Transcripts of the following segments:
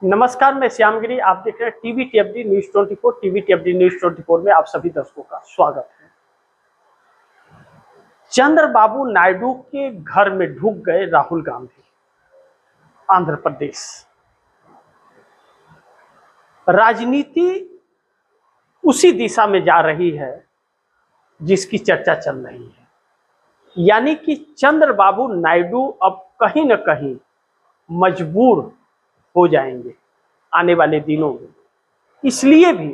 नमस्कार, मैं श्यामगिरी। आप देख रहे हैं टीवी टीएफडी न्यूज 24। टीवी टीएफडी न्यूज 24 में आप सभी दर्शकों का स्वागत है। चंद्रबाबू नायडू के घर में ढुक गए राहुल गांधी। आंध्र प्रदेश राजनीति उसी दिशा में जा रही है जिसकी चर्चा चल रही है, यानी कि चंद्रबाबू नायडू अब कहीं न कहीं मजबूर हो जाएंगे आने वाले दिनों में। इसलिए भी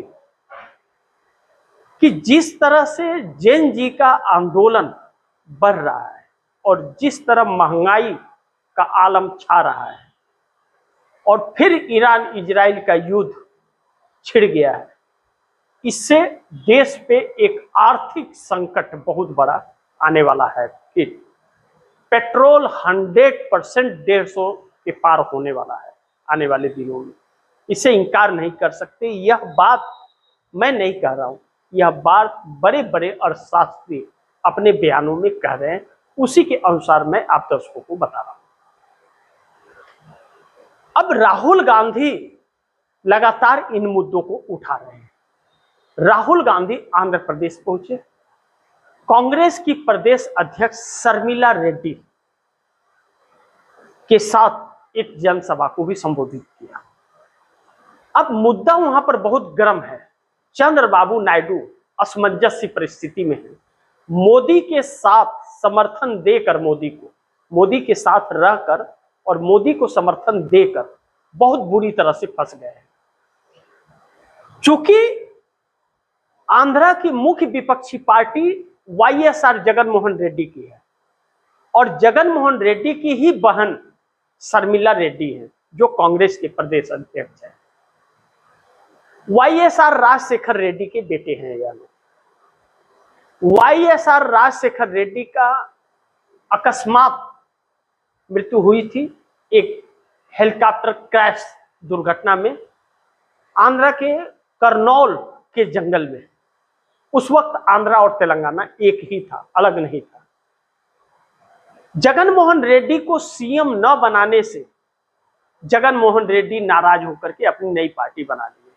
कि जिस तरह से जेन जी का आंदोलन बढ़ रहा है और जिस तरह महंगाई का आलम छा रहा है और फिर ईरान इजराइल का युद्ध छिड़ गया है, इससे देश पे एक आर्थिक संकट बहुत बड़ा आने वाला है। फिर पेट्रोल 100% 150 के पार होने वाला है आने वाले दिनों में। इसे इनकार नहीं कर सकते। यह बात मैं नहीं कह रहा हूं, यह बात बड़े बड़े अर्थशास्त्री अपने बयानों में कह रहे हैं। उसी के अनुसार मैं आप दर्शकों को बता रहा हूं। अब राहुल गांधी लगातार इन मुद्दों को उठा रहे हैं। राहुल गांधी आंध्र प्रदेश पहुंचे, कांग्रेस की प्रदेश अध्यक्ष शर्मिला रेड्डी के साथ एक जनसभा को भी संबोधित किया। अब मुद्दा वहां पर बहुत गर्म है। चंद्रबाबू नायडू असमंजस्य परिस्थिति में है। मोदी के साथ समर्थन देकर, मोदी के साथ रहकर और मोदी को समर्थन देकर बहुत बुरी तरह से फंस गए हैं। चूंकि आंध्रा की मुख्य विपक्षी पार्टी वाईएसआर जगनमोहन रेड्डी की है और जगनमोहन रेड्डी की ही बहन शर्मिला रेड्डी है जो कांग्रेस के प्रदेश अध्यक्ष है। वाईएसआर राजशेखर रेड्डी के बेटे हैं यह लोग। वाईएसआर राजशेखर रेड्डी का अकस्मात मृत्यु हुई थी एक हेलीकॉप्टर क्रैश दुर्घटना में आंध्रा के करनौल के जंगल में। उस वक्त आंध्रा और तेलंगाना एक ही था, अलग नहीं था। जगनमोहन रेड्डी को सीएम न बनाने से जगनमोहन रेड्डी नाराज होकर के अपनी नई पार्टी बना ली।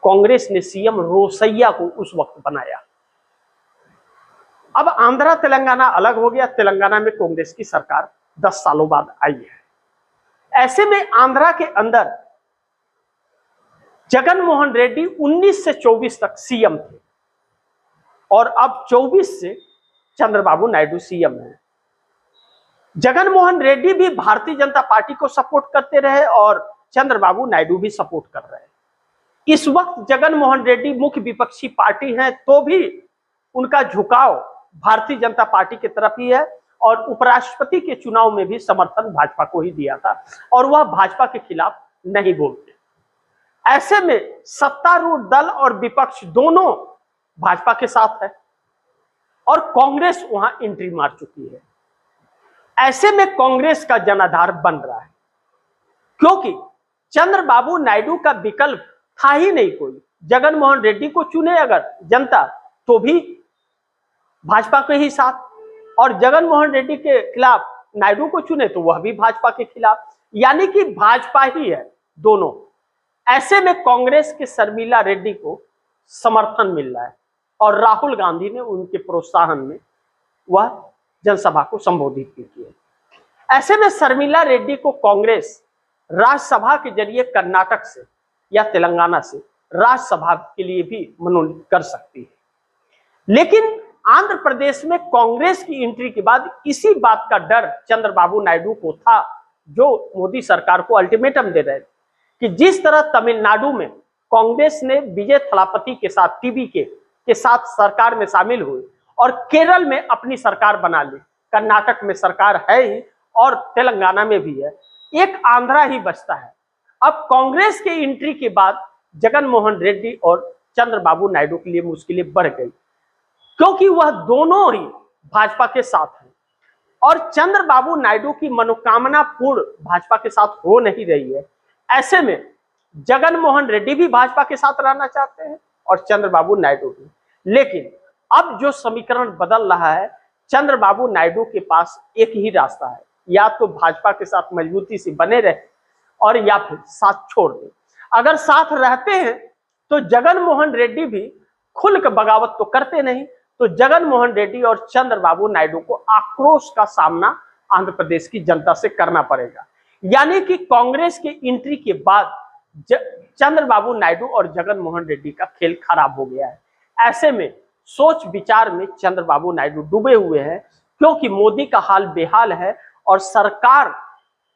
कांग्रेस ने सीएम रोसैया को उस वक्त बनाया। अब आंध्रा तेलंगाना अलग हो गया। तेलंगाना में कांग्रेस की सरकार 10 सालों बाद आई है। ऐसे में आंध्रा के अंदर जगनमोहन रेड्डी 19 से 24 तक सीएम थे और अब 24 से चंद्रबाबू नायडू सीएम है। जगनमोहन रेड्डी भी भारतीय जनता पार्टी को सपोर्ट करते रहे और चंद्रबाबू नायडू भी सपोर्ट कर रहे हैं। इस वक्त जगनमोहन रेड्डी मुख्य विपक्षी पार्टी है तो भी उनका झुकाव भारतीय जनता पार्टी की तरफ ही है और उपराष्ट्रपति के चुनाव में भी समर्थन भाजपा को ही दिया था और वह भाजपा के खिलाफ नहीं बोलते। ऐसे में सत्तारूढ़ दल और विपक्ष दोनों भाजपा के साथ है और कांग्रेस वहां एंट्री मार चुकी है। ऐसे में कांग्रेस का जनाधार बन रहा है क्योंकि चंद्रबाबू नायडू का विकल्प था ही नहीं कोई। जगनमोहन रेड्डी को चुने अगर जनता तो भी भाजपा के ही साथ, और जगनमोहन रेड्डी के खिलाफ नायडू को चुने तो वह भी भाजपा के खिलाफ, यानी कि भाजपा ही है दोनों। ऐसे में कांग्रेस के शर्मिला रेड्डी को समर्थन मिल रहा है और राहुल गांधी ने उनके प्रोत्साहन में वह जनसभा को संबोधित की है। ऐसे में शर्मिला रेड्डी को कांग्रेस राज्यसभा के जरिए कर्नाटक से या तेलंगाना से राज्यसभा के लिए भी मनोनीत कर सकती है। लेकिन आंध्र प्रदेश में कांग्रेस की एंट्री के बाद इसी बात का डर चंद्रबाबू नायडू को था, जो मोदी सरकार को अल्टीमेटम दे रहे थे कि जिस तरह तमिलनाडु में कांग्रेस ने विजय थलापति के साथ टीवी के साथ सरकार में शामिल हुई और केरल में अपनी सरकार बना ली, कर्नाटक में सरकार है ही और तेलंगाना में भी है, एक आंध्रा ही बचता है। अब कांग्रेस के एंट्री के बाद जगनमोहन रेड्डी और चंद्रबाबू नायडू के लिए मुश्किलें बढ़ गई क्योंकि वह दोनों ही भाजपा के साथ हैं और चंद्रबाबू नायडू की मनोकामना पूर्ण भाजपा के साथ हो नहीं रही है। ऐसे में जगनमोहन रेड्डी भी भाजपा के साथ रहना चाहते हैं और चंद्रबाबू नायडू भी। लेकिन अब जो समीकरण बदल रहा है, चंद्रबाबू नायडू के पास एक ही रास्ता है, या तो भाजपा के साथ मजबूती से बने रहे और या फिर साथ छोड़ दें। अगर साथ रहते हैं तो जगन मोहन रेड्डी भी खुलकर बगावत तो करते नहीं, तो जगन मोहन रेड्डी और चंद्रबाबू नायडू को आक्रोश का सामना आंध्र प्रदेश की जनता से करना पड़ेगा। यानी कि कांग्रेस के एंट्री के बाद चंद्रबाबू नायडू और जगन मोहन रेड्डी का खेल खराब हो गया है। ऐसे में सोच विचार में चंद्रबाबू नायडू डूबे हुए हैं, क्योंकि मोदी का हाल बेहाल है और सरकार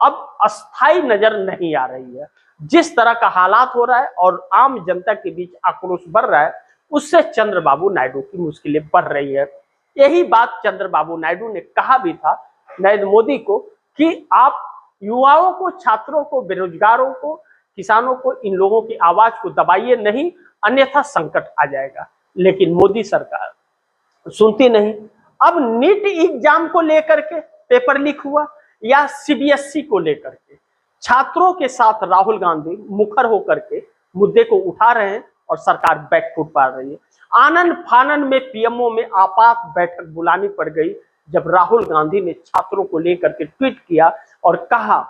अब अस्थायी नजर नहीं आ रही है। जिस तरह का हालात हो रहा है और आम जनता के बीच आक्रोश बढ़ रहा है, उससे चंद्रबाबू नायडू की मुश्किलें बढ़ रही है। यही बात चंद्रबाबू नायडू ने कहा भी था नरेंद्र मोदी को कि आप युवाओं को, छात्रों को, बेरोजगारों को, किसानों को, इन लोगों की आवाज को दबाइए नहीं, अन्यथा संकट आ जाएगा। लेकिन मोदी सरकार सुनती नहीं। अब नीट एग्जाम को लेकर के पेपर लीक हुआ या सीबीएसई को लेकर के छात्रों के साथ राहुल गांधी मुखर होकर के मुद्दे को उठा रहे हैं और सरकार बैकफुट पा रही है। आनन फानन में पीएमओ में आपात बैठक बुलानी पड़ गई जब राहुल गांधी ने छात्रों को लेकर के ट्वीट किया और कहा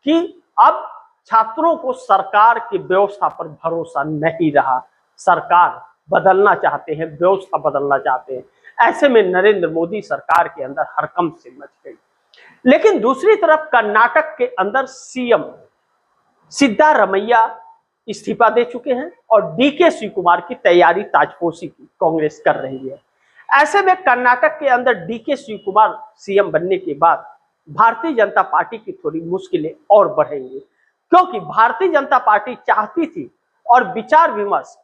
कि अब छात्रों को सरकार की व्यवस्था पर भरोसा नहीं रहा, सरकार बदलना चाहते हैं, व्यवस्था बदलना चाहते हैं। ऐसे में नरेंद्र मोदी सरकार के अंदर हड़कंप से मच गई। लेकिन दूसरी तरफ कर्नाटक के अंदर सीएम सिद्धारमैया इस्तीफा दे चुके हैं और डीके शिवकुमार की तैयारी ताजपोशी की कांग्रेस कर रही है। ऐसे में कर्नाटक के अंदर डीके शिवकुमार सीएम बनने के बाद भारतीय जनता पार्टी की थोड़ी मुश्किलें और बढ़ेंगी, क्योंकि भारतीय जनता पार्टी चाहती थी और विचार विमर्श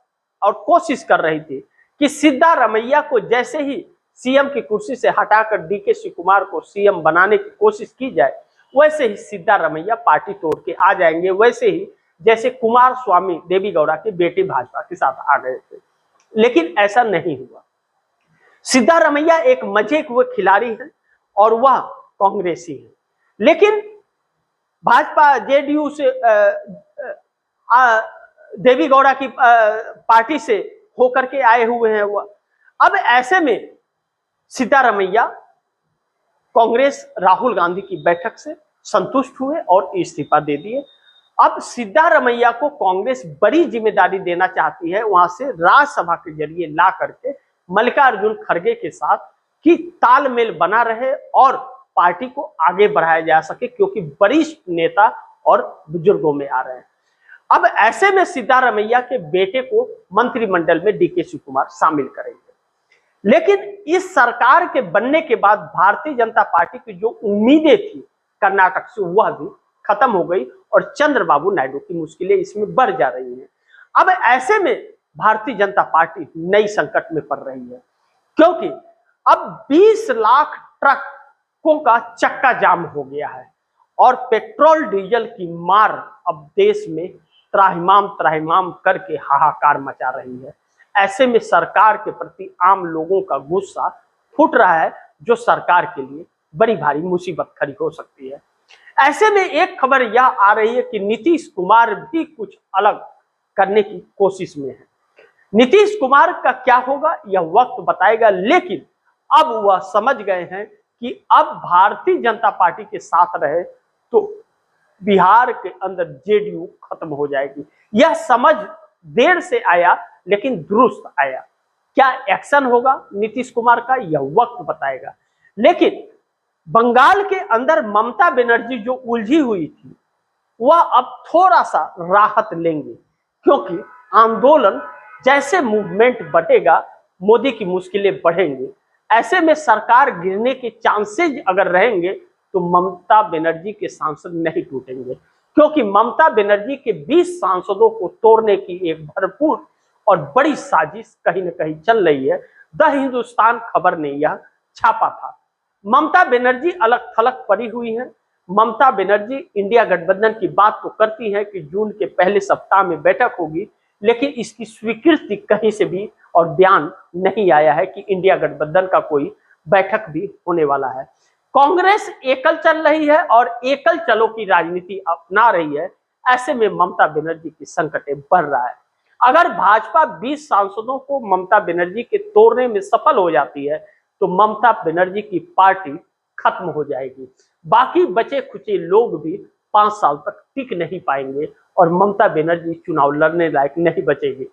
और कोशिश कर रही थी कि सिद्धारमैया को जैसे ही सीएम की कुर्सी से हटाकर डीके शिवकुमार को सीएम बनाने की कोशिश की जाए, वैसे ही सिद्धारमैया पार्टी तोड़ के आ जाएंगे, वैसे ही जैसे कुमार स्वामी देवीगौड़ा के बेटे भाजपा के साथ आ गए थे। लेकिन ऐसा नहीं हुआ। सिद्धारमैया एक मजे हुए खिलाड़ी हैं और वह कांग्रेसी है, लेकिन भाजपा जेडीयू से देवीगौड़ा की पार्टी से होकर के आए हुए हैं वह। अब ऐसे में सिद्धारमैया कांग्रेस राहुल गांधी की बैठक से संतुष्ट हुए और इस्तीफा दे दिए। अब सिद्धारमैया को कांग्रेस बड़ी जिम्मेदारी देना चाहती है, वहां से राज्यसभा के जरिए ला करके मल्लिकार्जुन खड़गे के साथ कि तालमेल बना रहे और पार्टी को आगे बढ़ाया जा सके, क्योंकि वरिष्ठ नेता और बुजुर्गों में आ रहे हैं। अब ऐसे में सिद्धारमैया के बेटे को मंत्रिमंडल में डीके शिवकुमार शामिल करेंगे। लेकिन इस सरकार के बनने के बाद भारतीय जनता पार्टी की जो उम्मीदें थी कर्नाटक से, वह भी खत्म हो गई और चंद्रबाबू नायडू की मुश्किलें इसमें बढ़ जा रही हैं। अब ऐसे में भारतीय जनता पार्टी नई संकट में पड़ रही है, क्योंकि अब 20 लाख ट्रकों का चक्का जाम हो गया है और पेट्रोल डीजल की मार अब देश में त्राहिमाम करके हाहाकार मचा रही है। ऐसे में सरकार के प्रति आम लोगों का गुस्सा फूट रहा है, जो सरकार के लिए बड़ी भारी मुसीबत खड़ी हो सकती है। ऐसे में एक खबर यह आ रही है कि नीतीश कुमार भी कुछ अलग करने की कोशिश में है। नीतीश कुमार का क्या होगा यह वक्त बताएगा, लेकिन अब वह समझ गए हैं कि अब भारतीय जनता पार्टी के साथ रहे तो बिहार के अंदर जेडीयू खत्म हो जाएगी। यह समझ देर से आया लेकिन दुरुस्त आया। क्या एक्शन होगा नीतीश कुमार का यह वक्त बताएगा। लेकिन बंगाल के अंदर ममता बनर्जी जो उलझी हुई थी, वह अब थोड़ा सा राहत लेंगे, क्योंकि आंदोलन जैसे मूवमेंट बढ़ेगा मोदी की मुश्किलें बढ़ेंगी। ऐसे में सरकार गिरने के चांसेज अगर रहेंगे तो ममता बनर्जी के सांसद नहीं टूटेंगे, क्योंकि ममता बनर्जी के 20 सांसदों को तोड़ने की एक भरपूर और बड़ी साजिश कहीं न कहीं चल रही है। द हिंदुस्तान खबर ने यह छापा था। ममता बनर्जी अलग थलग पड़ी हुई है। ममता बनर्जी इंडिया गठबंधन की बात तो करती है कि जून के पहले सप्ताह में बैठक होगी, लेकिन इसकी स्वीकृति कहीं से भी और बयान नहीं आया है कि इंडिया गठबंधन का कोई बैठक भी होने वाला है। कांग्रेस एकल चल रही है और एकल चलो की राजनीति अपना रही है। ऐसे में ममता बनर्जी की संकटें बढ़ रहा है। अगर भाजपा 20 सांसदों को ममता बनर्जी के तोड़ने में सफल हो जाती है तो ममता बनर्जी की पार्टी खत्म हो जाएगी। बाकी बचे खुचे लोग भी 5 साल तक टिक नहीं पाएंगे और ममता बनर्जी चुनाव लड़ने लायक नहीं बचेगी,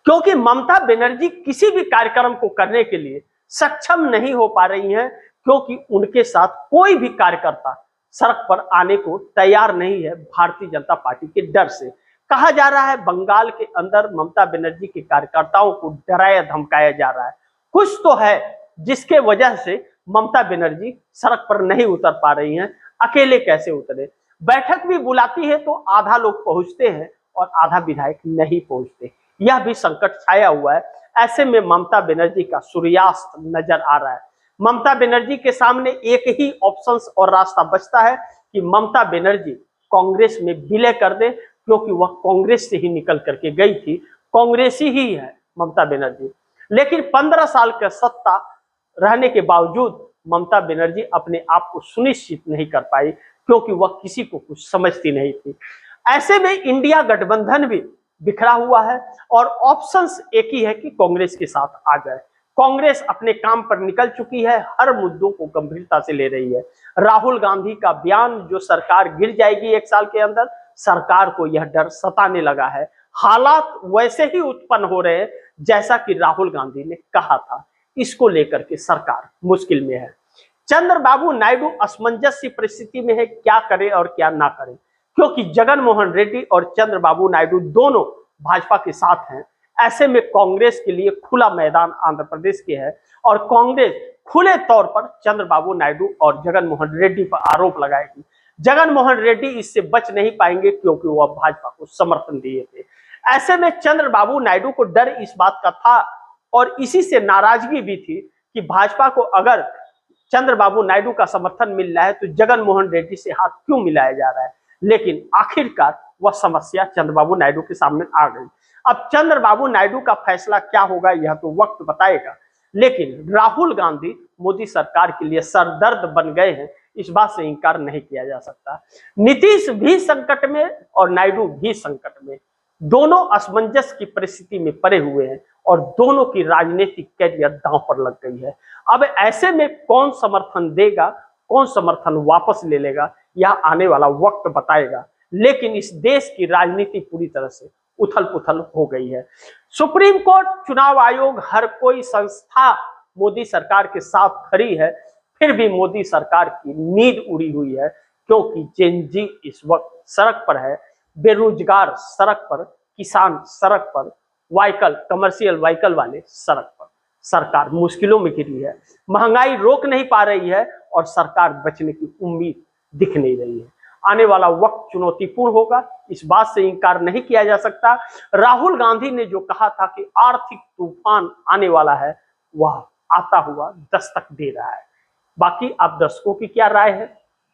क्योंकि ममता बनर्जी किसी भी कार्यक्रम को करने के लिए सक्षम नहीं हो पा रही हैं, क्योंकि उनके साथ कोई भी कार्यकर्ता सड़क पर आने को तैयार नहीं है भारतीय जनता पार्टी के डर से। कहा जा रहा है बंगाल के अंदर ममता बनर्जी के कार्यकर्ताओं को डराया धमकाया जा रहा है। कुछ तो है जिसके वजह से ममता बनर्जी सड़क पर नहीं उतर पा रही हैं। अकेले कैसे उतरे? बैठक भी बुलाती है तो आधा लोग पहुंचते हैं और आधा विधायक नहीं पहुंचते। यह भी संकट छाया हुआ है। ऐसे में ममता बनर्जी का सूर्यास्त नजर आ रहा है। ममता बनर्जी के सामने एक ही ऑप्शन और रास्ता बचता है कि ममता बनर्जी कांग्रेस में विलय कर दे, क्योंकि वह कांग्रेस से ही निकल करके गई थी, कांग्रेसी ही है ममता बनर्जी। लेकिन 15 साल का सत्ता रहने के बावजूद ममता बनर्जी अपने आप को सुनिश्चित नहीं कर पाई, क्योंकि वह किसी को कुछ समझती नहीं थी। ऐसे में इंडिया गठबंधन भी बिखरा हुआ है और ऑप्शंस एक ही है कि कांग्रेस के साथ आ जाए। कांग्रेस अपने काम पर निकल चुकी है, हर मुद्दों को गंभीरता से ले रही है। राहुल गांधी का बयान, जो सरकार गिर जाएगी 1 साल के अंदर, सरकार को यह डर सताने लगा है। हालात वैसे ही उत्पन्न हो रहे हैं जैसा कि राहुल गांधी ने कहा था। इसको लेकर के सरकार मुश्किल में है। चंद्रबाबू नायडू असमंजस परिस्थिति में है, क्या करे और क्या ना करे, क्योंकि जगन मोहन रेड्डी और चंद्रबाबू नायडू दोनों भाजपा के साथ हैं। ऐसे में कांग्रेस के लिए खुला मैदान आंध्र प्रदेश के है और कांग्रेस खुले तौर पर चंद्रबाबू नायडू और जगन मोहन रेड्डी पर आरोप लगाएगी। जगन मोहन रेड्डी इससे बच नहीं पाएंगे, क्योंकि वह भाजपा को समर्थन दिए थे। ऐसे में चंद्रबाबू नायडू को डर इस बात का था और इसी से नाराजगी भी थी कि भाजपा को अगर चंद्रबाबू नायडू का समर्थन मिल रहा है तो जगन मोहन रेड्डी से हाथ क्यों मिलाया जा रहा है। लेकिन आखिरकार वह समस्या चंद्रबाबू नायडू के सामने आ गई। अब चंद्रबाबू नायडू का फैसला क्या होगा यह तो वक्त बताएगा, लेकिन राहुल गांधी मोदी सरकार के लिए सरदर्द बन गए हैं, इस बात से इंकार नहीं किया जा सकता। नीतीश भी संकट में और नायडू भी संकट में, दोनों असमंजस की परिस्थिति में पड़े हुए हैं और दोनों की राजनीतिक कैरियर दांव पर लग गई है। अब ऐसे में कौन समर्थन देगा, कौन समर्थन वापस ले लेगा, यह आने वाला वक्त बताएगा। लेकिन इस देश की राजनीति पूरी तरह से उथल पुथल हो गई है। सुप्रीम कोर्ट, चुनाव आयोग, हर कोई संस्था मोदी सरकार के साथ खड़ी है, फिर भी मोदी सरकार की नींद उड़ी हुई है, क्योंकि जेन जी इस वक्त सड़क पर है, बेरोजगार सड़क पर, किसान सड़क पर, व्हीकल, कमर्शियल व्हीकल वाले सड़क पर। सरकार मुश्किलों में घिरी है, महंगाई रोक नहीं पा रही है और सरकार बचने की उम्मीद दिख नहीं रही है। आने वाला वक्त चुनौतीपूर्ण होगा, इस बात से इंकार नहीं किया जा सकता। राहुल गांधी ने जो कहा था कि आर्थिक तूफान आने वाला है, वह आता हुआ दस्तक दे रहा है। बाकी आप दर्शकों की क्या राय है,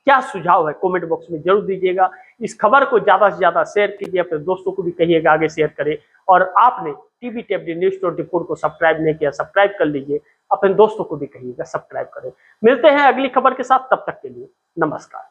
क्या सुझाव है, कमेंट बॉक्स में जरूर दीजिएगा। इस खबर को ज्यादा से ज्यादा शेयर कीजिए, अपने दोस्तों को भी कहिएगा आगे शेयर करें। और आपने टीवी टेपडी न्यूज़ 24 को सब्सक्राइब नहीं किया, सब्सक्राइब कर लीजिए, अपने दोस्तों को भी कहिएगा सब्सक्राइब करें। मिलते हैं अगली खबर के साथ, तब तक के लिए नमस्कार।